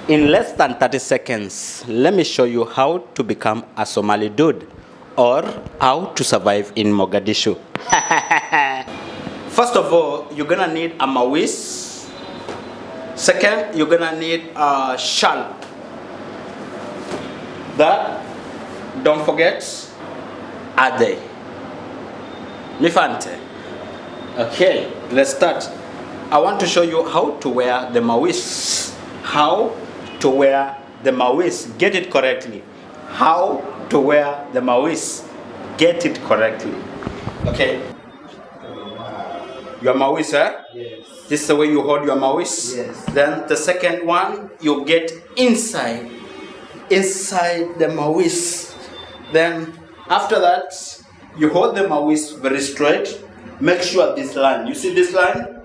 In less than 30 seconds, let me show you how to become a Somali dude or how to survive in Mogadishu. First of all, you're gonna need a mawis. Second, you're gonna need a shal. That, don't forget, ade. Mifante. Okay, let's start. I want to show you how to wear the mawis. How to wear the mawis. Get it correctly. How to wear the mawis. Get it correctly. Okay. Your mawis, eh? Yes. This is the way you hold your mawis. Yes. Then the second one, you get inside the mawis. Then after that, you hold the mawis very straight. Make sure this line. You see this line?